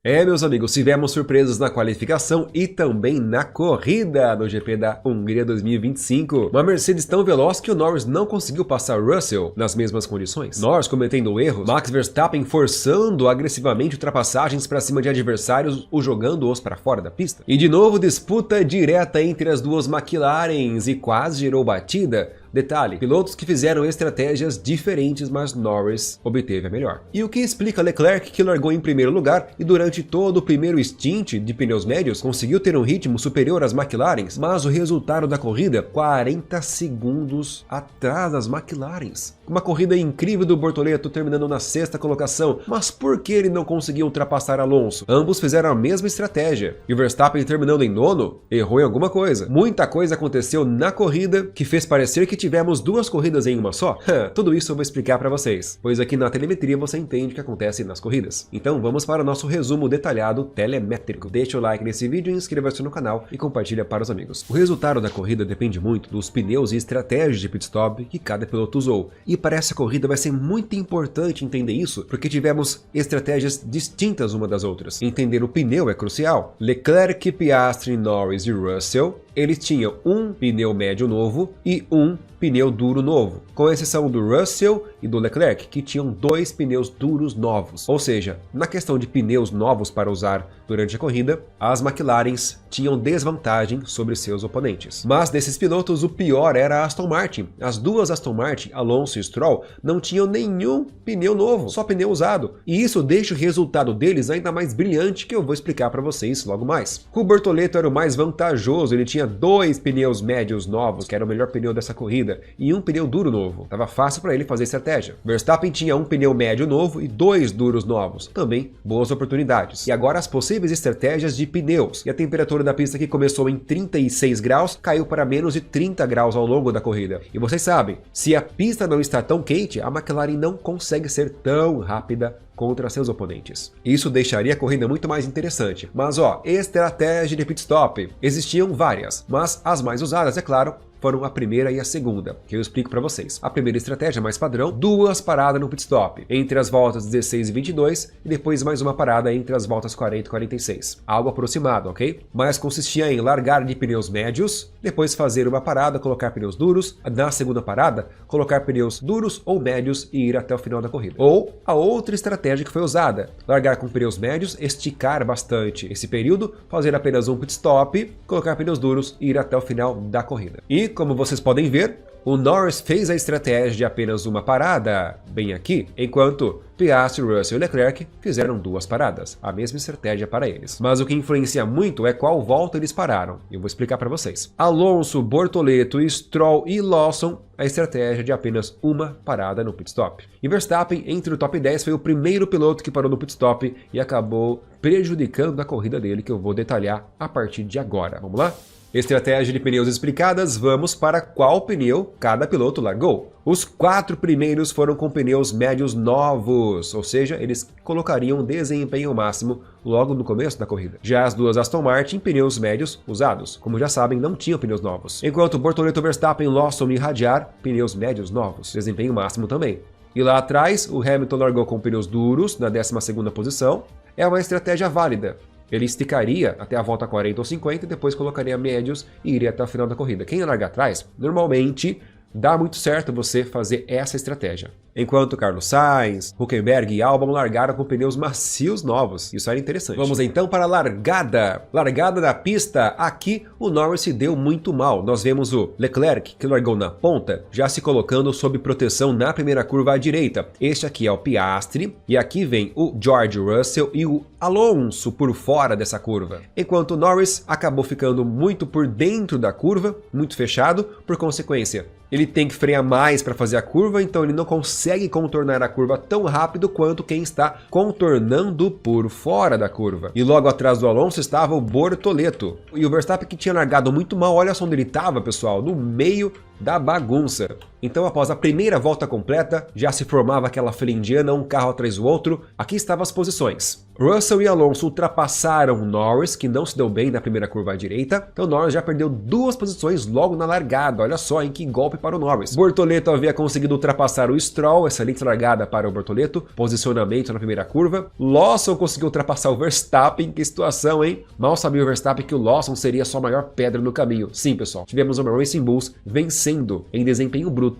Meus amigos, tivemos surpresas na qualificação e também na corrida no GP da Hungria 2025. Uma Mercedes tão veloz que o Norris não conseguiu passar Russell nas mesmas condições. Norris cometendo erros, Max Verstappen forçando agressivamente ultrapassagens para cima de adversários, ou jogando-os para fora da pista. E de novo disputa direta entre as duas McLarens e quase gerou batida. Detalhe, pilotos que fizeram estratégias diferentes, mas Norris obteve a melhor. E o que explica Leclerc, que largou em primeiro lugar e durante todo o primeiro stint de pneus médios conseguiu ter um ritmo superior às McLarens, mas o resultado da corrida, 40 segundos atrás das McLarens. Uma corrida incrível do Bortoleto terminando na sexta colocação, mas por que ele não conseguiu ultrapassar Alonso? Ambos fizeram a mesma estratégia. E o Verstappen terminando em nono, errou em alguma coisa. Muita coisa aconteceu na corrida que fez parecer que tivemos duas corridas em uma só? Tudo isso eu vou explicar para vocês, pois aqui na telemetria você entende o que acontece nas corridas. Então vamos para o nosso resumo detalhado telemétrico. Deixa o like nesse vídeo, inscreva-se no canal e compartilha para os amigos. O resultado da corrida depende muito dos pneus e estratégias de pit stop que cada piloto usou. E para essa corrida vai ser muito importante entender isso, porque tivemos estratégias distintas uma das outras. Entender o pneu é crucial. Leclerc, Piastri, Norris e Russell, eles tinham um pneu médio novo e um pneu duro novo, com exceção do Russell e do Leclerc, que tinham dois pneus duros novos. Ou seja, na questão de pneus novos para usar durante a corrida, as McLarens tinham desvantagem sobre seus oponentes. Mas desses pilotos, o pior era a Aston Martin. As duas Aston Martin, Alonso e Stroll, não tinham nenhum pneu novo, só pneu usado. E isso deixa o resultado deles ainda mais brilhante, que eu vou explicar para vocês logo mais. O Bortoleto era o mais vantajoso, ele tinha dois pneus médios novos, que era o melhor pneu dessa corrida, e um pneu duro novo. Tava fácil para ele fazer estratégia. Verstappen tinha um pneu médio novo e dois duros novos. Também boas oportunidades. E agora as possíveis estratégias de pneus. E a temperatura da pista, que começou em 36 graus, caiu para menos de 30 graus ao longo da corrida. E vocês sabem, se a pista não está tão quente, a McLaren não consegue ser tão rápida contra seus oponentes. Isso deixaria a corrida muito mais interessante. Mas estratégia de pit stop. Existiam várias, mas as mais usadas, é claro, foram a primeira e a segunda, que eu explico para vocês. A primeira estratégia mais padrão, duas paradas no pit stop, entre as voltas 16 e 22, e depois mais uma parada entre as voltas 40 e 46. Algo aproximado, ok? Mas consistia em largar de pneus médios, depois fazer uma parada, colocar pneus duros, na segunda parada, colocar pneus duros ou médios e ir até o final da corrida. Ou a outra estratégia que foi usada, largar com pneus médios, esticar bastante esse período, fazer apenas um pit stop, colocar pneus duros e ir até o final da corrida. E como vocês podem ver, o Norris fez a estratégia de apenas uma parada, bem aqui, enquanto Piastri, Russell e Leclerc fizeram duas paradas, a mesma estratégia para eles. Mas o que influencia muito é qual volta eles pararam, e eu vou explicar para vocês. Alonso, Bortoleto, Stroll e Lawson, a estratégia de apenas uma parada no pit stop. E Verstappen, entre o top 10, foi o primeiro piloto que parou no pit stop e acabou prejudicando a corrida dele, que eu vou detalhar a partir de agora. Vamos lá? Estratégia de pneus explicadas, vamos para qual pneu cada piloto largou. Os 4 primeiros foram com pneus médios novos, ou seja, eles colocariam desempenho máximo logo no começo da corrida. Já as duas Aston Martin, pneus médios usados. Como já sabem, não tinham pneus novos. Enquanto Bortoleto, Verstappen, Lawson e Radiar, pneus médios novos, desempenho máximo também. E lá atrás, o Hamilton largou com pneus duros na 12ª posição. É uma estratégia válida. Ele esticaria até a volta 40 ou 50 e depois colocaria médios e iria até o final da corrida. Quem larga atrás, normalmente dá muito certo você fazer essa estratégia. Enquanto Carlos Sainz, Hülkenberg e Albon largaram com pneus macios novos. Isso era interessante. Vamos então para a largada. Largada da pista. Aqui o Norris se deu muito mal. Nós vemos o Leclerc, que largou na ponta, já se colocando sob proteção na primeira curva à direita. Este aqui é o Piastri. E aqui vem o George Russell e o Alonso por fora dessa curva. Enquanto o Norris acabou ficando muito por dentro da curva, muito fechado, por consequência. Ele tem que frear mais para fazer a curva, então ele não consegue contornar a curva tão rápido quanto quem está contornando por fora da curva. E logo atrás do Alonso estava o Bortoleto. E o Verstappen, que tinha largado muito mal, olha só onde ele estava, pessoal, no meio da bagunça. Então, após a primeira volta completa, já se formava aquela fila indiana, um carro atrás do outro. Aqui estavam as posições. Russell e Alonso ultrapassaram Norris, que não se deu bem na primeira curva à direita. Então Norris já perdeu 2 posições logo na largada. Olha só, em que golpe para o Norris. Bortoleto havia conseguido ultrapassar o Stroll, excelente largada para o Bortoleto. Posicionamento na primeira curva. Lawson conseguiu ultrapassar o Verstappen. Que situação, hein? Mal sabia o Verstappen que o Lawson seria sua maior pedra no caminho. Sim, pessoal. Tivemos uma Racing Bulls vencendo em desempenho bruto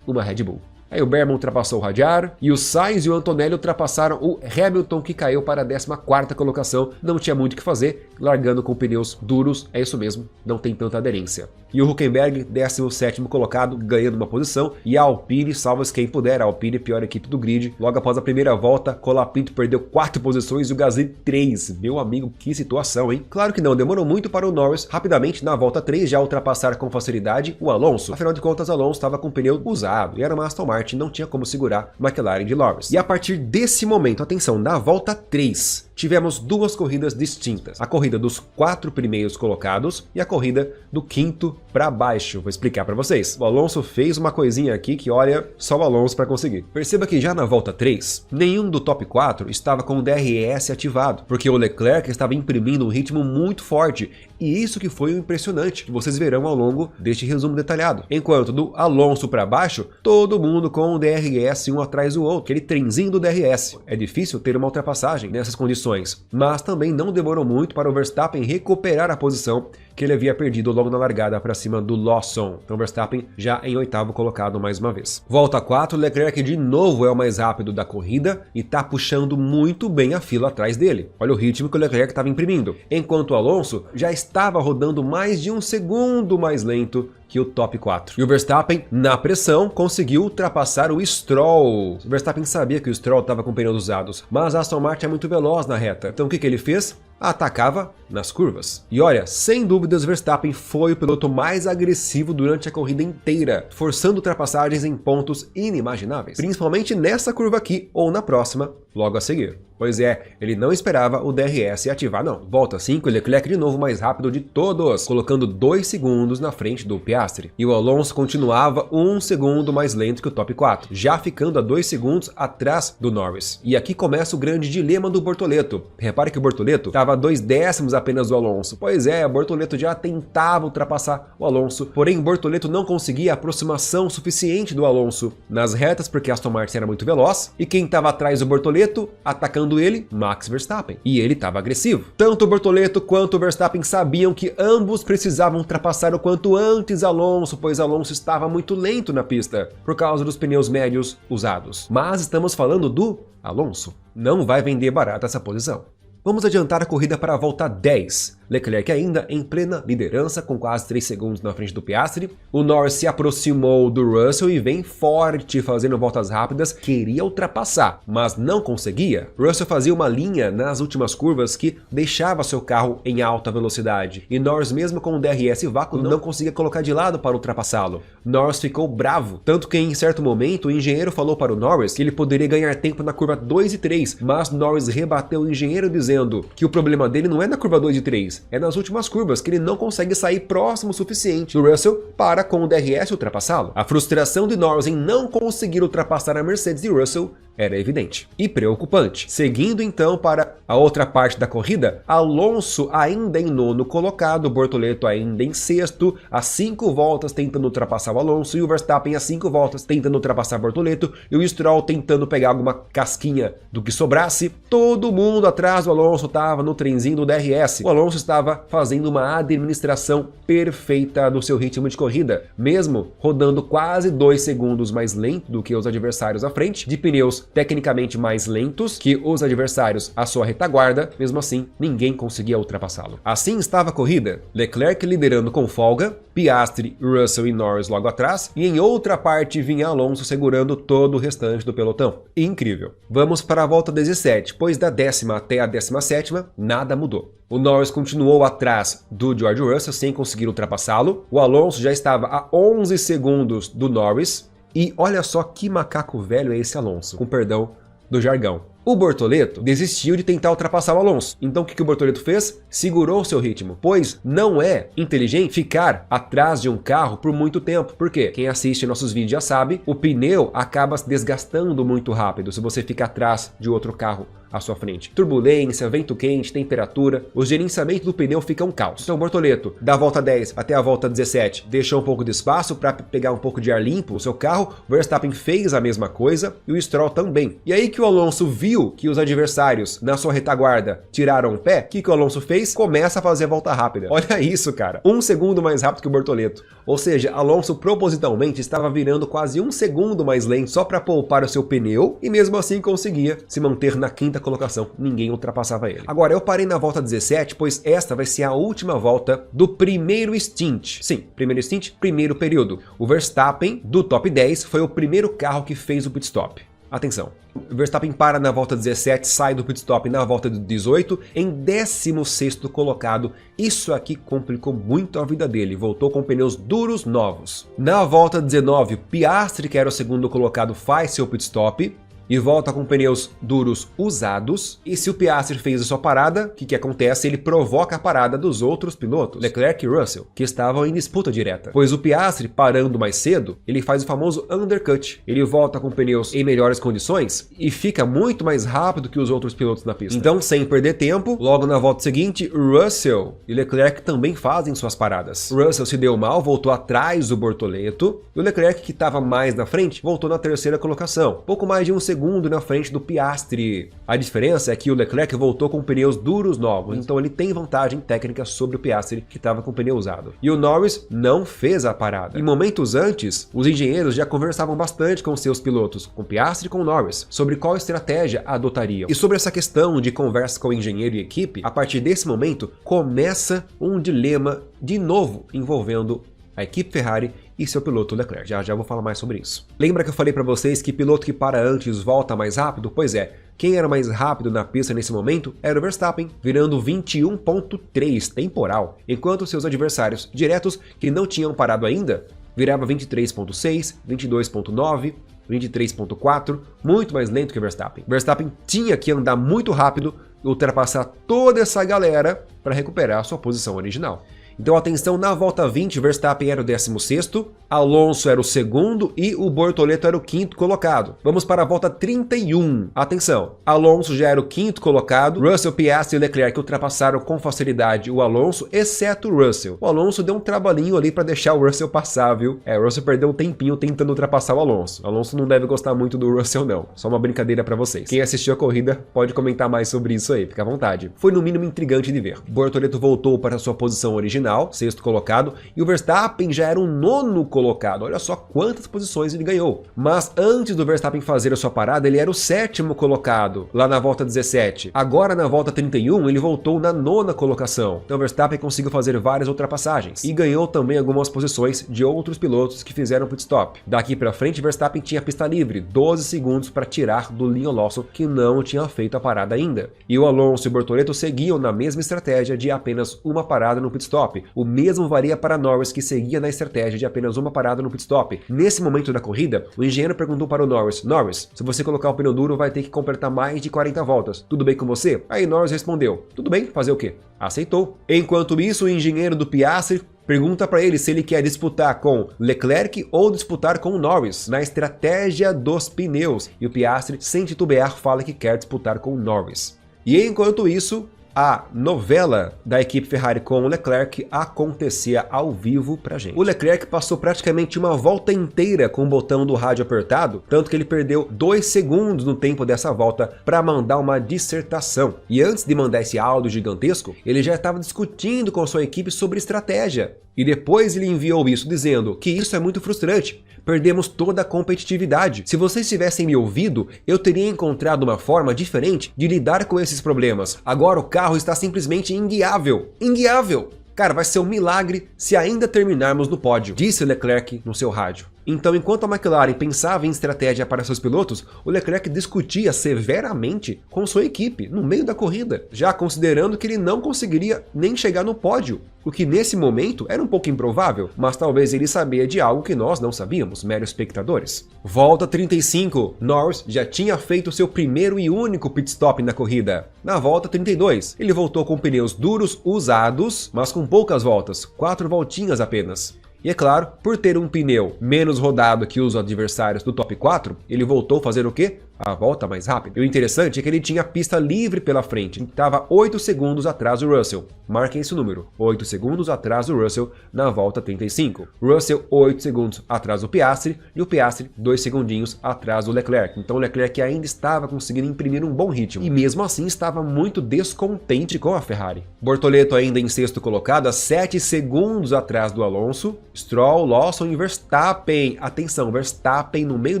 uma Red Bull. Aí o Berman ultrapassou o Hadjar e o Sainz e o Antonelli ultrapassaram o Hamilton, que caiu para a 14ª colocação. Não tinha muito o que fazer, largando com pneus duros, é isso mesmo, não tem tanta aderência. E o Hülkenberg, 17º colocado, ganhando uma posição, e a Alpine, salva-se quem puder, a Alpine, pior equipe do grid. Logo após a primeira volta, Colapinto perdeu 4 posições e o Gasly 3. Meu amigo, que situação, hein? Claro que não, demorou muito para o Norris, rapidamente na volta 3, já ultrapassar com facilidade o Alonso. Afinal de contas, Alonso estava com o pneu usado, e era uma Aston Martin, não tinha como segurar McLaren de Norris. E a partir desse momento, atenção, na volta 3, tivemos 2 corridas distintas. A corrida dos 4 primeiros colocados e a corrida do 5º para baixo. Vou explicar para vocês. O Alonso fez uma coisinha aqui que, olha, só o Alonso para conseguir. Perceba que já na volta 3, nenhum do top 4 estava com o DRS ativado, porque o Leclerc estava imprimindo um ritmo muito forte. E isso que foi o impressionante, que vocês verão ao longo deste resumo detalhado. Enquanto do Alonso para baixo, todo mundo com o DRS um atrás do outro, aquele trenzinho do DRS. É difícil ter uma ultrapassagem nessas condições, mas também não demorou muito para o Verstappen recuperar a posição que ele havia perdido logo na largada para cima do Lawson. Então Verstappen já em 8º colocado mais uma vez. Volta 4, Leclerc de novo é o mais rápido da corrida e tá puxando muito bem a fila atrás dele. Olha o ritmo que o Leclerc estava imprimindo. Enquanto o Alonso já estava rodando mais de 1 segundo mais lento que o top 4. E o Verstappen, na pressão, conseguiu ultrapassar o Stroll. O Verstappen sabia que o Stroll estava com pneus usados, mas a Aston Martin é muito veloz na reta. Então o que ele fez? Atacava nas curvas. E olha, sem dúvidas, Verstappen foi o piloto mais agressivo durante a corrida inteira, forçando ultrapassagens em pontos inimagináveis, principalmente nessa curva aqui ou na próxima, logo a seguir. Pois é, ele não esperava o DRS ativar não. Volta 5, Leclerc de novo mais rápido de todos, colocando 2 segundos na frente do Piastri. E o Alonso continuava 1 segundo mais lento que o top 4, já ficando a 2 segundos atrás do Norris. E aqui começa o grande dilema do Bortoleto. Repare que o Bortoleto estava a 2 décimos apenas do Alonso. Pois é, o Bortoleto já tentava ultrapassar o Alonso, porém o Bortoleto não conseguia a aproximação suficiente do Alonso nas retas, porque a Aston Martin era muito veloz, e quem estava atrás do Bortoleto, atacando ele, Max Verstappen. E ele estava agressivo. Tanto o Bortoleto quanto o Verstappen sabiam que ambos precisavam ultrapassar o quanto antes Alonso, pois Alonso estava muito lento na pista, por causa dos pneus médios usados. Mas estamos falando do Alonso. Não vai vender barato essa posição. Vamos adiantar a corrida para a volta 10. Leclerc ainda em plena liderança, com quase 3 segundos na frente do Piastri. O Norris se aproximou do Russell e vem forte, fazendo voltas rápidas. Queria ultrapassar, mas não conseguia. Russell fazia uma linha nas últimas curvas que deixava seu carro em alta velocidade. E Norris, mesmo com o DRS vácuo, não conseguia colocar de lado para ultrapassá-lo. Norris ficou bravo, tanto que em certo momento o engenheiro falou para o Norris que ele poderia ganhar tempo na curva 2 e 3, mas Norris rebateu o engenheiro dizendo que o problema dele não é na curva 2 e 3, é nas últimas curvas que ele não consegue sair próximo o suficiente do Russell para com o DRS ultrapassá-lo. A frustração de Norris em não conseguir ultrapassar a Mercedes e Russell era evidente e preocupante. Seguindo então para a outra parte da corrida, Alonso ainda em 9º colocado, Bortoleto ainda em 6º, a 5 voltas tentando ultrapassar o Alonso, e o Verstappen a 5 voltas tentando ultrapassar Bortoleto, e o Stroll tentando pegar alguma casquinha do que sobrasse. Todo mundo atrás do Alonso estava no trenzinho do DRS. O Alonso estava fazendo uma administração perfeita do seu ritmo de corrida, mesmo rodando quase 2 segundos mais lento do que os adversários à frente, de pneus tecnicamente mais lentos que os adversários à sua retaguarda. Mesmo assim, ninguém conseguia ultrapassá-lo. Assim estava a corrida, Leclerc liderando com folga, Piastri, Russell e Norris logo atrás, e em outra parte vinha Alonso segurando todo o restante do pelotão. Incrível. Vamos para a volta 17, pois da 10ª até a 17ª, nada mudou. O Norris continuou atrás do George Russell sem conseguir ultrapassá-lo, o Alonso já estava a 11 segundos do Norris, e olha só que macaco velho é esse Alonso, com perdão do jargão. O Bortoleto desistiu de tentar ultrapassar o Alonso. Então o que o Bortoleto fez? Segurou seu ritmo, pois não é inteligente ficar atrás de um carro por muito tempo. Por quê? Quem assiste nossos vídeos já sabe, o pneu acaba se desgastando muito rápido se você fica atrás de outro carro à sua frente. Turbulência, vento quente, temperatura, o gerenciamento do pneu fica um caos. Então o Bortoleto, da volta 10 até a volta 17, deixou um pouco de espaço para pegar um pouco de ar limpo no seu carro, o Verstappen fez a mesma coisa e o Stroll também. E aí que o Alonso viu que os adversários na sua retaguarda tiraram o pé, o que o Alonso fez? Começa a fazer a volta rápida. Olha isso, cara. 1 segundo mais rápido que o Bortoleto. Ou seja, Alonso propositalmente estava virando quase 1 segundo mais lento só para poupar o seu pneu e mesmo assim conseguia se manter na quinta colocação, ninguém ultrapassava ele. Agora eu parei na volta 17, pois esta vai ser a última volta do primeiro stint. Sim, primeiro stint, primeiro período. O Verstappen, do top 10, foi o primeiro carro que fez o pit stop. Atenção, o Verstappen para na volta 17, sai do pit stop na volta 18, em 16º colocado. Isso aqui complicou muito a vida dele, voltou com pneus duros novos. Na volta 19, Piastri, que era o segundo colocado, faz seu pit stop e volta com pneus duros usados. E se o Piastri fez a sua parada, o que acontece? Ele provoca a parada dos outros pilotos, Leclerc e Russell, que estavam em disputa direta. Pois o Piastri, parando mais cedo, ele faz o famoso undercut. Ele volta com pneus em melhores condições e fica muito mais rápido que os outros pilotos na pista. Então, sem perder tempo, logo na volta seguinte, Russell e Leclerc também fazem suas paradas. Russell se deu mal, voltou atrás do Bortoleto, e o Leclerc, que estava mais na frente, voltou na terceira colocação, pouco mais de 1 segundo na frente do Piastri. A diferença é que o Leclerc voltou com pneus duros novos, então ele tem vantagem técnica sobre o Piastri, que estava com pneu usado. E o Norris não fez a parada. Em momentos antes, os engenheiros já conversavam bastante com seus pilotos, com Piastri e com Norris, sobre qual estratégia adotariam. E sobre essa questão de conversa com o engenheiro e equipe, a partir desse momento, começa um dilema de novo envolvendo a equipe Ferrari e seu piloto Leclerc. Já vou falar mais sobre isso. Lembra que eu falei para vocês que piloto que para antes volta mais rápido? Pois é, quem era mais rápido na pista nesse momento era o Verstappen, virando 21.3 temporal, enquanto seus adversários diretos que não tinham parado ainda, virava 23.6, 22.9, 23.4, muito mais lento que o Verstappen. Verstappen tinha que andar muito rápido e ultrapassar toda essa galera para recuperar a sua posição original. Então atenção, na volta 20, Verstappen era o 16º, Alonso era o 2º e o Bortoleto era o 5º colocado. Vamos para a volta 31. Atenção, Alonso já era o 5º colocado, Russell, Piastri e Leclerc ultrapassaram com facilidade o Alonso, exceto o Russell. O Alonso deu um trabalhinho ali para deixar o Russell passar, viu? O Russell perdeu um tempinho tentando ultrapassar o Alonso. O Alonso não deve gostar muito do Russell não, só uma brincadeira para vocês. Quem assistiu a corrida pode comentar mais sobre isso aí, fica à vontade. Foi no mínimo intrigante de ver. Bortoleto voltou para sua posição original, 6º colocado, e o Verstappen já era o 9º colocado. Olha só quantas posições ele ganhou. Mas antes do Verstappen fazer a sua parada, ele era o 7º colocado, lá na volta 17. Agora na volta 31, ele voltou na 9ª colocação. Então o Verstappen conseguiu fazer várias ultrapassagens e ganhou também algumas posições de outros pilotos que fizeram pit stop. Daqui para frente, Verstappen tinha pista livre, 12 segundos para tirar do Liam Lawson, que não tinha feito a parada ainda. E o Alonso e o Bortoleto seguiam na mesma estratégia de apenas uma parada no pit stop. O mesmo varia para Norris, que seguia na estratégia de apenas uma parada no pit stop. Nesse momento da corrida, o engenheiro perguntou para o Norris: Norris, se você colocar o pneu duro, vai ter que completar mais de 40 voltas. Tudo bem com você? Aí Norris respondeu: tudo bem, fazer o quê? Aceitou. Enquanto isso, o engenheiro do Piastri pergunta para ele se ele quer disputar com Leclerc ou disputar com Norris na estratégia dos pneus. E o Piastri, sem titubear, fala que quer disputar com Norris. E enquanto isso, a novela da equipe Ferrari com o Leclerc acontecia ao vivo pra gente. O Leclerc passou praticamente uma volta inteira com o botão do rádio apertado, tanto que ele perdeu 2 segundos no tempo dessa volta para mandar uma dissertação. E antes de mandar esse áudio gigantesco, ele já estava discutindo com sua equipe sobre estratégia. E depois ele enviou isso dizendo que isso é muito frustrante, perdemos toda a competitividade. Se vocês tivessem me ouvido, eu teria encontrado uma forma diferente de lidar com esses problemas. Agora o carro está simplesmente inguiável. Inguiável! Cara, vai ser um milagre se ainda terminarmos no pódio, disse Leclerc no seu rádio. Então, enquanto a McLaren pensava em estratégia para seus pilotos, o Leclerc discutia severamente com sua equipe no meio da corrida, já considerando que ele não conseguiria nem chegar no pódio, o que nesse momento era um pouco improvável, mas talvez ele sabia de algo que nós não sabíamos, meros espectadores. Volta 35, Norris já tinha feito seu primeiro e único pit stop na corrida. Na volta 32, ele voltou com pneus duros usados, mas com poucas voltas, 4 voltinhas apenas. E é claro, por ter um pneu menos rodado que os adversários do top 4, ele voltou a fazer o quê? A volta mais rápida. E o interessante é que ele tinha pista livre pela frente, estava 8 segundos atrás do Russell. Marquem esse número, 8 segundos atrás do Russell na volta 35. Russell 8 segundos atrás do Piastri e o Piastri 2 segundinhos atrás do Leclerc. Então o Leclerc ainda estava conseguindo imprimir um bom ritmo e mesmo assim estava muito descontente com a Ferrari. Bortoleto ainda em sexto colocado a 7 segundos atrás do Alonso. Stroll, Lawson e Verstappen. Atenção, Verstappen no meio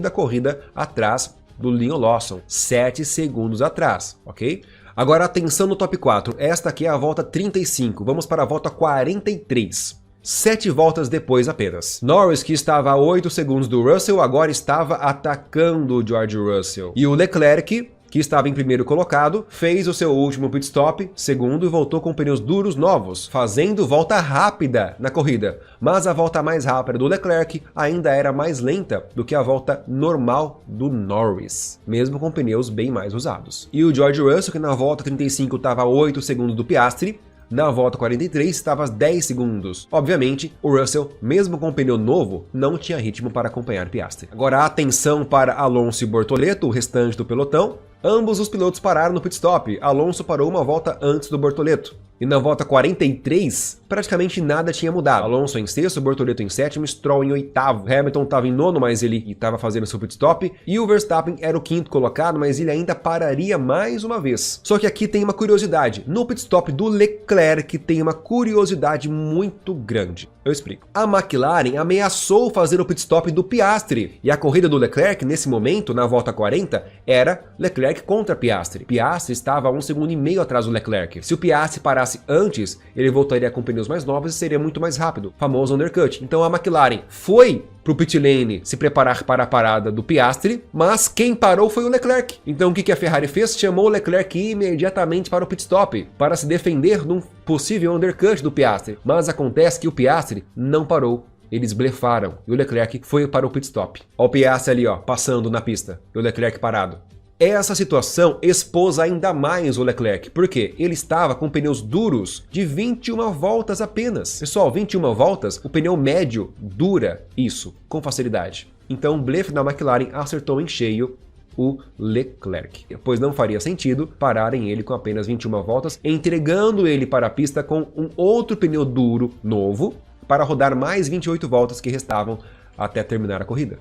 da corrida atrás do Liam Lawson, 7 segundos atrás, ok? Agora atenção no top 4, esta aqui é a volta 35, vamos para a volta 43. 7 voltas depois apenas. Norris, que estava a 8 segundos do Russell, agora estava atacando o George Russell. E o Leclerc, que estava em primeiro colocado, fez o seu último pit stop, segundo, e voltou com pneus duros novos, fazendo volta rápida na corrida. Mas a volta mais rápida do Leclerc ainda era mais lenta do que a volta normal do Norris, mesmo com pneus bem mais usados. E o George Russell, que na volta 35 estava a 8 segundos do Piastri, na volta 43 estava a 10 segundos. Obviamente, o Russell, mesmo com pneu novo, não tinha ritmo para acompanhar Piastri. Agora atenção para Alonso e Bortoleto, o restante do pelotão. Ambos os pilotos pararam no pit stop. Alonso parou uma volta antes do Bortoleto. E na volta 43, praticamente nada tinha mudado. Alonso em sexto, Bortoleto em sétimo, Stroll em oitavo. Hamilton estava em nono, mas ele estava fazendo seu pit stop. E o Verstappen era o quinto colocado, mas ele ainda pararia mais uma vez. Só que aqui tem uma curiosidade. No pit stop do Leclerc tem uma curiosidade muito grande. Eu explico. A McLaren ameaçou fazer o pit stop do Piastri. E a corrida do Leclerc, nesse momento, na volta 40, era Leclerc contra Piastri. Piastri estava a 1,5 segundos atrás do Leclerc. Se o Piastri parasse antes, ele voltaria com pneus mais novos e seria muito mais rápido. Famoso undercut. Então a McLaren foi pro pit lane se preparar para a parada do Piastri, mas quem parou foi o Leclerc. Então o que a Ferrari fez? Chamou o Leclerc imediatamente para o pit stop, para se defender de um possível undercut do Piastri. Mas acontece que o Piastri não parou. Eles blefaram e o Leclerc foi para o pit stop. Olha o Piastri ali, ó, passando na pista e o Leclerc parado. Essa situação expôs ainda mais o Leclerc, porque ele estava com pneus duros de 21 voltas apenas. Pessoal, 21 voltas, o pneu médio dura isso com facilidade. Então o blefe da McLaren acertou em cheio o Leclerc, pois não faria sentido pararem ele com apenas 21 voltas, entregando ele para a pista com um outro pneu duro novo para rodar mais 28 voltas que restavam até terminar a corrida.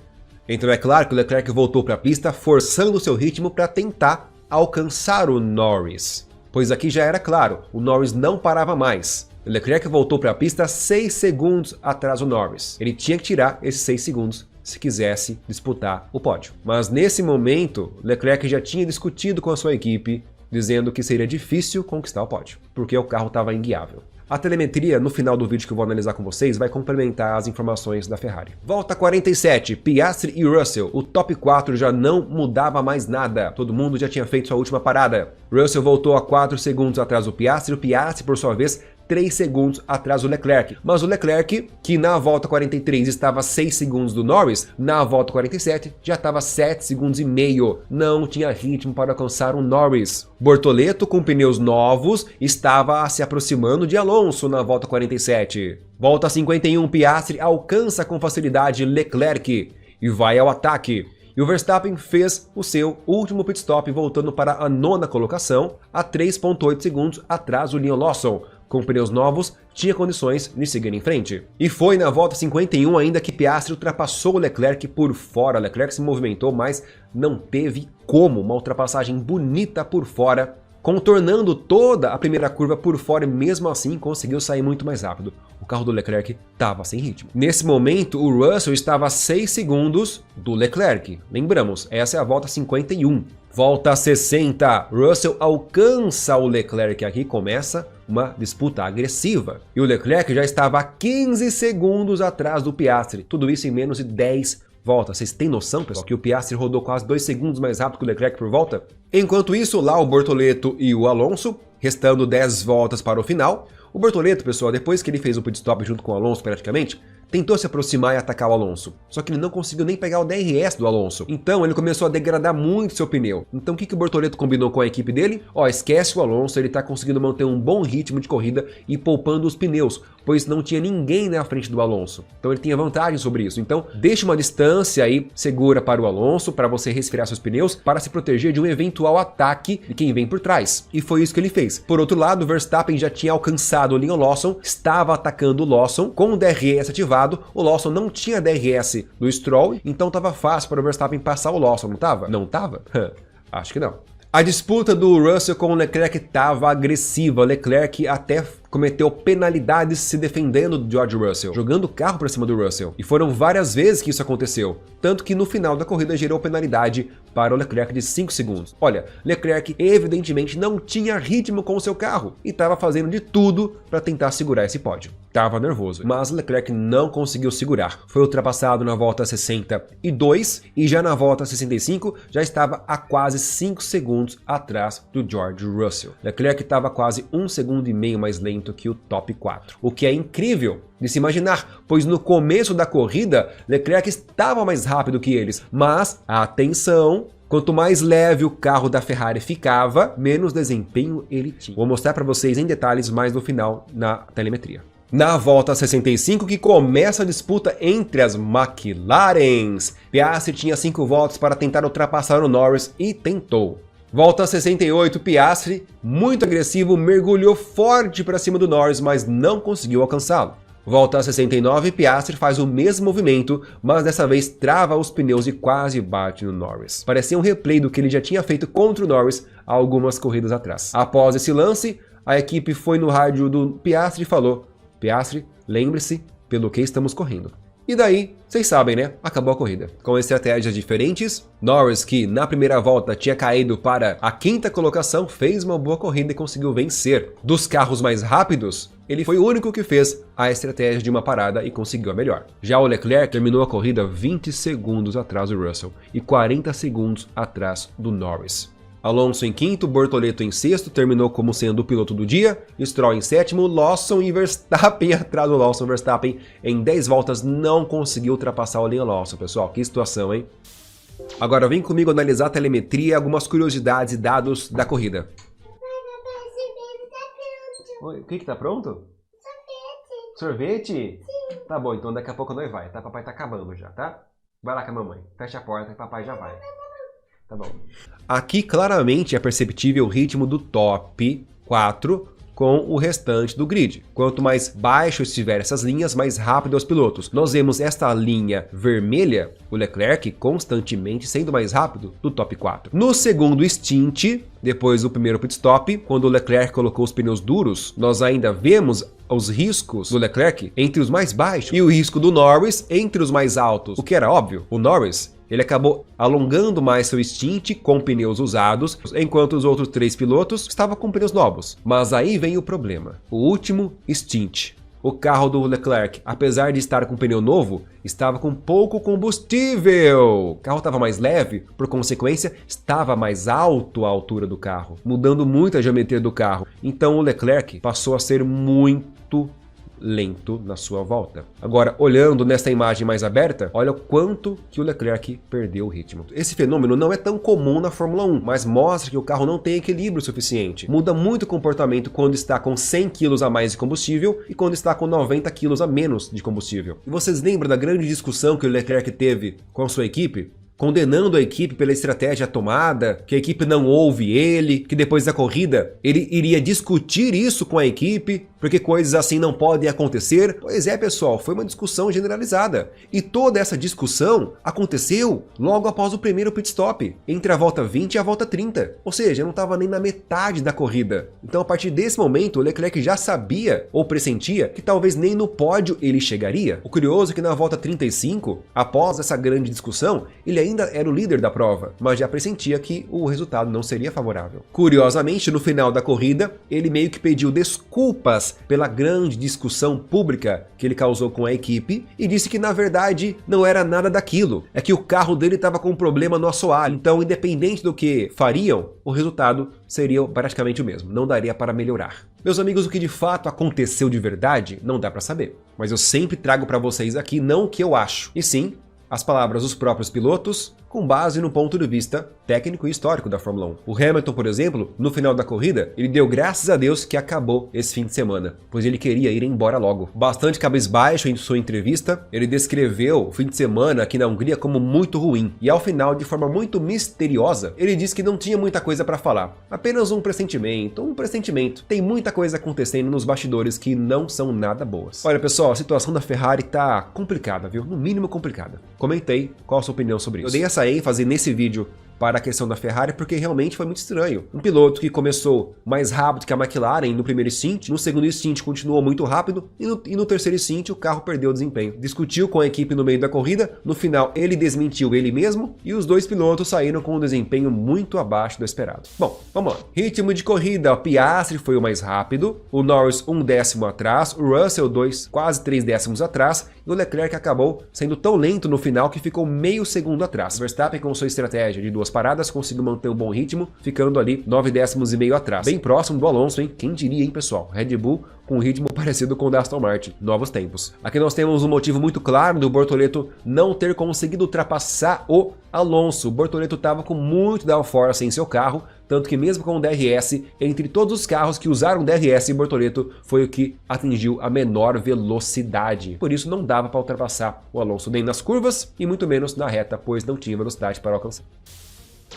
Então é claro que o Leclerc voltou para a pista forçando o seu ritmo para tentar alcançar o Norris, pois aqui já era claro, o Norris não parava mais. O Leclerc voltou para a pista 6 segundos atrás do Norris. Ele tinha que tirar esses 6 segundos se quisesse disputar o pódio. Mas nesse momento, Leclerc já tinha discutido com a sua equipe, dizendo que seria difícil conquistar o pódio, porque o carro estava inguiável. A telemetria, no final do vídeo que eu vou analisar com vocês, vai complementar as informações da Ferrari. Volta 47, Piastri e Russell. O top 4 já não mudava mais nada. Todo mundo já tinha feito sua última parada. Russell voltou a 4 segundos atrás do Piastri. O Piastri, por sua vez, 3 segundos atrás do Leclerc. Mas o Leclerc, que na volta 43 estava 6 segundos do Norris, na volta 47 já estava 7 segundos e meio. Não tinha ritmo para alcançar o Norris. Bortoleto, com pneus novos, estava se aproximando de Alonso na volta 47. Volta 51, Piastri alcança com facilidade Leclerc e vai ao ataque. E o Verstappen fez o seu último pit stop, voltando para a 9ª colocação, a 3,8 segundos atrás do Liam Lawson. Com pneus novos, tinha condições de seguir em frente. E foi na volta 51 ainda que Piastri ultrapassou o Leclerc por fora. Leclerc se movimentou, mas não teve como. Uma ultrapassagem bonita por fora, contornando toda a primeira curva por fora e mesmo assim conseguiu sair muito mais rápido. O carro do Leclerc estava sem ritmo. Nesse momento, o Russell estava a 6 segundos do Leclerc. Lembramos, essa é a volta 51. Volta 60, Russell alcança o Leclerc aqui, começa uma disputa agressiva. E o Leclerc já estava a 15 segundos atrás do Piastri, tudo isso em menos de 10 voltas. Vocês têm noção, pessoal, que o Piastri rodou quase 2 segundos mais rápido que o Leclerc por volta? Enquanto isso, lá o Bortoleto e o Alonso, restando 10 voltas para o final. O Bortoleto, pessoal, depois que ele fez o pit stop junto com o Alonso praticamente, tentou se aproximar e atacar o Alonso, só que ele não conseguiu nem pegar o DRS do Alonso. Então ele começou a degradar muito seu pneu. Então o que o Bortoleto combinou com a equipe dele? Ó, esquece o Alonso, ele tá conseguindo manter um bom ritmo de corrida e poupando os pneus, pois não tinha ninguém na frente do Alonso. Então ele tinha vantagem sobre isso. Então deixa uma distância aí segura para o Alonso, para você resfriar seus pneus, para se proteger de um eventual ataque de quem vem por trás. E foi isso que ele fez. Por outro lado, o Verstappen já tinha alcançado o Liam Lawson, estava atacando o Lawson com o DRS ativado. O Lawson não tinha DRS do Stroll, então estava fácil para o Verstappen passar o Lawson, não estava? Não estava? Acho que não. A disputa do Russell com o Leclerc estava agressiva. Leclerc até cometeu penalidades se defendendo do George Russell, jogando o carro para cima do Russell. E foram várias vezes que isso aconteceu, tanto que no final da corrida gerou penalidade para o Leclerc de 5 segundos. Olha, Leclerc evidentemente não tinha ritmo com o seu carro e estava fazendo de tudo para tentar segurar esse pódio. Estava nervoso, mas Leclerc não conseguiu segurar. Foi ultrapassado na volta 62 e já na volta 65 já estava a quase 5 segundos atrás do George Russell. Leclerc estava quase 1,5 segundos mais lento que o top 4, o que é incrível de se imaginar, pois no começo da corrida Leclerc estava mais rápido que eles, mas atenção, quanto mais leve o carro da Ferrari ficava, menos desempenho ele tinha. Vou mostrar para vocês em detalhes mais no final na telemetria. Na volta 65 que começa a disputa entre as McLarens, Piastri tinha 5 voltas para tentar ultrapassar o Norris e tentou. Volta 68, Piastri, muito agressivo, mergulhou forte para cima do Norris, mas não conseguiu alcançá-lo. Volta 69, Piastri faz o mesmo movimento, mas dessa vez trava os pneus e quase bate no Norris. Parecia um replay do que ele já tinha feito contra o Norris há algumas corridas atrás. Após esse lance, a equipe foi no rádio do Piastri e falou: Piastri, lembre-se pelo que estamos correndo. E daí, vocês sabem, né? Acabou a corrida. Com estratégias diferentes, Norris, que na primeira volta tinha caído para a 5ª colocação, fez uma boa corrida e conseguiu vencer. Dos carros mais rápidos, ele foi o único que fez a estratégia de uma parada e conseguiu a melhor. Já o Leclerc terminou a corrida 20 segundos atrás do Russell e 40 segundos atrás do Norris. Alonso em 5º, Bortoleto em 6º, terminou como sendo o piloto do dia, Stroll em 7º, Lawson e Verstappen atrás do Lawson. Verstappen em 10 voltas não conseguiu ultrapassar o Liam Lawson, pessoal, que situação, hein? Agora vem comigo analisar a telemetria e algumas curiosidades e dados da corrida. Oi, o que tá pronto? Sorvete. Sorvete? Sim. Tá bom, então daqui a pouco nós vai, tá? Papai tá acabando já, tá? Vai lá com a mamãe, fecha a porta e papai já vai. Tá bom. Aqui claramente é perceptível o ritmo do top 4 com o restante do grid. Quanto mais baixo estiver essas linhas, mais rápido os pilotos. Nós vemos esta linha vermelha, o Leclerc constantemente sendo mais rápido do top 4. No segundo stint, depois do primeiro pit stop, quando o Leclerc colocou os pneus duros, nós ainda vemos os riscos do Leclerc entre os mais baixos e o risco do Norris entre os mais altos. O que era óbvio, o Norris ele acabou alongando mais seu stint com pneus usados, enquanto os outros 3 pilotos estavam com pneus novos. Mas aí vem o problema. O último stint. O carro do Leclerc, apesar de estar com pneu novo, estava com pouco combustível. O carro estava mais leve, por consequência, estava mais alto a altura do carro, mudando muito a geometria do carro. Então o Leclerc passou a ser muito lento na sua volta. Agora, olhando nessa imagem mais aberta, olha o quanto que o Leclerc perdeu o ritmo. Esse fenômeno não é tão comum na Fórmula 1, mas mostra que o carro não tem equilíbrio suficiente. Muda muito o comportamento quando está com 100 kg a mais de combustível e quando está com 90 kg a menos de combustível. E vocês lembram da grande discussão que o Leclerc teve com a sua equipe? Condenando a equipe pela estratégia tomada, que a equipe não ouve ele, que depois da corrida ele iria discutir isso com a equipe, Porque coisas assim não podem acontecer? Pois é, pessoal, foi uma discussão generalizada. E toda essa discussão aconteceu logo após o primeiro pit stop, entre a volta 20 e a volta 30. Ou seja, não estava nem na metade da corrida. Então, a partir desse momento, o Leclerc já sabia ou pressentia que talvez nem no pódio ele chegaria. O curioso é que na volta 35, após essa grande discussão, ele ainda era o líder da prova, mas já pressentia que o resultado não seria favorável. Curiosamente, no final da corrida, ele meio que pediu desculpas pela grande discussão pública que ele causou com a equipe e disse que na verdade não era nada daquilo, é que o carro dele estava com um problema no assoalho, então independente do que fariam, o resultado seria praticamente o mesmo, não daria para melhorar. Meus amigos, o que de fato aconteceu de verdade não dá para saber, mas eu sempre trago para vocês aqui não o que eu acho, e sim as palavras dos próprios pilotos com base no ponto de vista técnico e histórico da Fórmula 1. O Hamilton, por exemplo, no final da corrida, ele deu graças a Deus que acabou esse fim de semana, pois ele queria ir embora logo. Bastante cabisbaixo em sua entrevista, ele descreveu o fim de semana aqui na Hungria como muito ruim, e ao final, de forma muito misteriosa, ele disse que não tinha muita coisa para falar, apenas um pressentimento. Tem muita coisa acontecendo nos bastidores que não são nada boas. Olha, pessoal, a situação da Ferrari tá complicada, viu? No mínimo complicada. Comentei qual a sua opinião sobre isso. Eu dei essa ênfase nesse vídeo para a questão da Ferrari, porque realmente foi muito estranho. Um piloto que começou mais rápido que a McLaren no primeiro stint, no segundo stint continuou muito rápido, e no terceiro stint o carro perdeu o desempenho. Discutiu com a equipe no meio da corrida, no final ele desmentiu ele mesmo, e os dois pilotos saíram com um desempenho muito abaixo do esperado. Bom, vamos lá. Ritmo de corrida, o Piastri foi o mais rápido, o Norris 1 décimo atrás, o Russell quase 3 décimos atrás, e o Leclerc acabou sendo tão lento no final que ficou meio segundo atrás. Verstappen, com sua estratégia de 2 paradas, conseguiu manter um bom ritmo, ficando ali 9 décimos e meio atrás. Bem próximo do Alonso, hein? Quem diria, hein, pessoal? Red Bull com um ritmo parecido com o da Aston Martin. Novos tempos. Aqui nós temos um motivo muito claro do Bortoleto não ter conseguido ultrapassar o Alonso. O Bortoleto estava com muito downforce em seu carro, tanto que mesmo com o DRS, entre todos os carros que usaram DRS, o Bortoleto foi o que atingiu a menor velocidade. Por isso não dava para ultrapassar o Alonso nem nas curvas e muito menos na reta, pois não tinha velocidade para alcançar.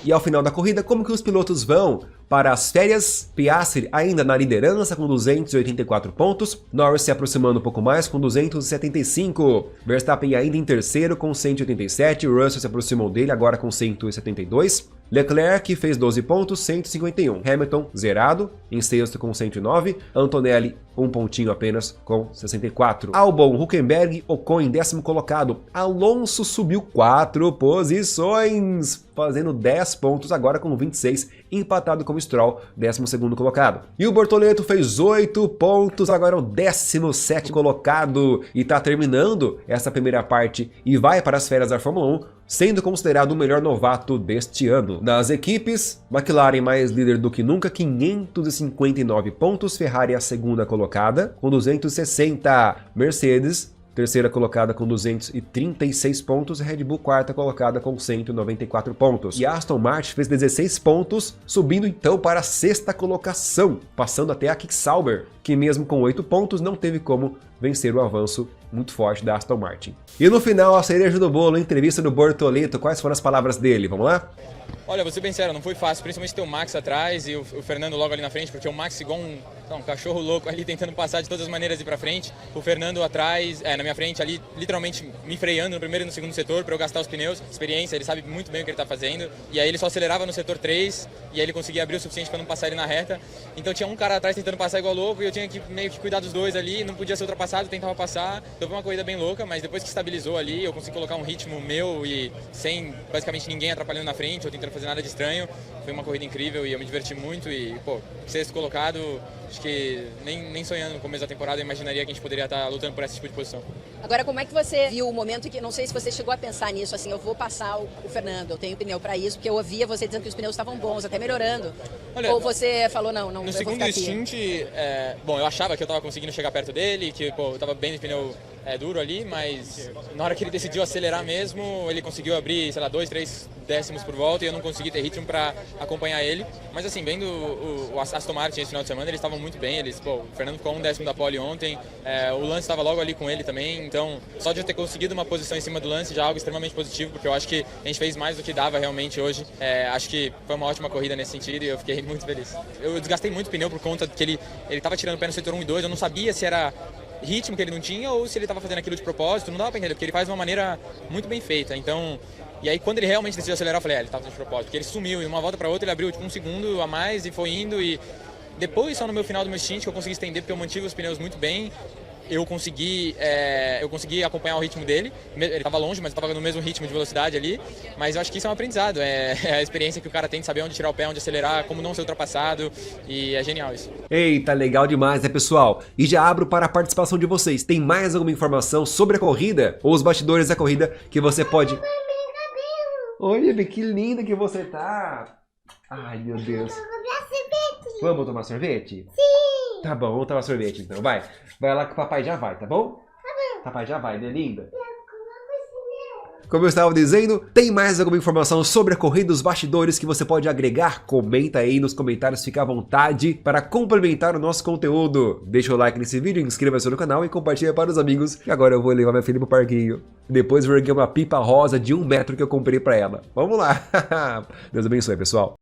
E ao final da corrida, como que os pilotos vão para as férias? Piastri ainda na liderança com 284 pontos, Norris se aproximando um pouco mais com 275, Verstappen ainda em terceiro com 187, Russell se aproximou dele agora com 172, Leclerc fez 12 pontos, 151, Hamilton zerado, em sexto com 109, Antonelli um pontinho apenas com 64. Albon, Hülkenberg, Ocon em décimo colocado, Alonso subiu 4 posições, fazendo 10 pontos agora com 26, empatado com o Stroll, 12º colocado. E o Bortoleto fez 8 pontos, agora é o 17º colocado e está terminando essa primeira parte e vai para as férias da Fórmula 1, sendo considerado o melhor novato deste ano. Nas equipes, McLaren mais líder do que nunca, 559 pontos, Ferrari a segunda colocada com 260, Mercedes terceira colocada com 236 pontos, Red Bull quarta colocada com 194 pontos. E Aston Martin fez 16 pontos, subindo então para a sexta colocação, passando até a Kick Sauber, que mesmo com 8 pontos não teve como vencer o avanço muito forte da Aston Martin. E no final, a cereja do bolo, a entrevista do Bortoleto, quais foram as palavras dele? Vamos lá? Olha, vou ser bem sério, não foi fácil, principalmente ter o Max atrás e o Fernando logo ali na frente, porque o Max igual um cachorro louco ali tentando passar de todas as maneiras ir pra frente, o Fernando atrás, na minha frente ali, literalmente me freando no primeiro e no segundo setor para eu gastar os pneus, experiência, ele sabe muito bem o que ele tá fazendo, e aí ele só acelerava no setor 3, e aí ele conseguia abrir o suficiente para não passar ele na reta, então tinha um cara atrás tentando passar igual louco, e eu tinha que meio que cuidar dos dois ali, não podia ser ultrapassado, tentava passar, então foi uma corrida bem louca, mas depois que estabilizou ali, eu consegui colocar um ritmo meu e sem basicamente ninguém atrapalhando na frente, ou tentando fazer nada de estranho, foi uma corrida incrível e eu me diverti muito e, pô, sexto colocado, acho que nem sonhando no começo da temporada eu imaginaria que a gente poderia estar lutando por esse tipo de posição. Agora, como é que você viu o momento que, não sei se você chegou a pensar nisso, assim, eu vou passar o Fernando, eu tenho pneu para isso, porque eu ouvia você dizendo que os pneus estavam bons, até melhorando. Olha, ou você falou, não, no segundo stint, bom, eu achava que eu estava conseguindo chegar perto dele, que, pô, eu estava bem de pneu duro ali, mas na hora que ele decidiu acelerar mesmo, ele conseguiu abrir, sei lá, 2, 3 décimos por volta e eu não consegui ter ritmo para acompanhar ele. Mas assim, vendo o Aston Martin esse final de semana, eles estavam muito bem. O Fernando ficou 1 décimo da pole ontem, o Lance estava logo ali com ele também. Então, só de eu ter conseguido uma posição em cima do Lance já é algo extremamente positivo, porque eu acho que a gente fez mais do que dava realmente hoje. Acho que foi uma ótima corrida nesse sentido e eu fiquei muito feliz. Eu desgastei muito o pneu por conta que ele estava tirando o pé no setor 1 e 2, eu não sabia se era ritmo que ele não tinha ou se ele estava fazendo aquilo de propósito, não dava para entender, porque ele faz de uma maneira muito bem feita. Então, e aí quando ele realmente decidiu acelerar, eu falei, ele estava fazendo de propósito, porque ele sumiu, e uma volta para outra ele abriu tipo 1 segundo a mais e foi indo, e depois só no meu final do meu stint que eu consegui estender, porque eu mantive os pneus muito bem. Eu consegui acompanhar o ritmo dele. Ele estava longe, mas estava no mesmo ritmo de velocidade ali. Mas eu acho que isso é um aprendizado. É a experiência que o cara tem de saber onde tirar o pé, onde acelerar, como não ser ultrapassado. E é genial isso. Eita, legal demais, né, pessoal? E já abro para a participação de vocês. Tem mais alguma informação sobre a corrida ou os bastidores da corrida que você pode... Olha, que linda que você tá! Ai, meu Deus. Vamos tomar sorvete? Sim! Tá bom, vamos tomar sorvete então, vai. Vai lá que o papai já vai, tá bom? Papai já vai, né, linda? Como eu estava dizendo, tem mais alguma informação sobre a corrida dos bastidores que você pode agregar? Comenta aí nos comentários, fica à vontade para complementar o nosso conteúdo. Deixa o like nesse vídeo, inscreva-se no canal e compartilha para os amigos. E agora eu vou levar minha filha pro parquinho. Depois vou erguer uma pipa rosa de 1 metro que eu comprei para ela. Vamos lá! Deus abençoe, pessoal.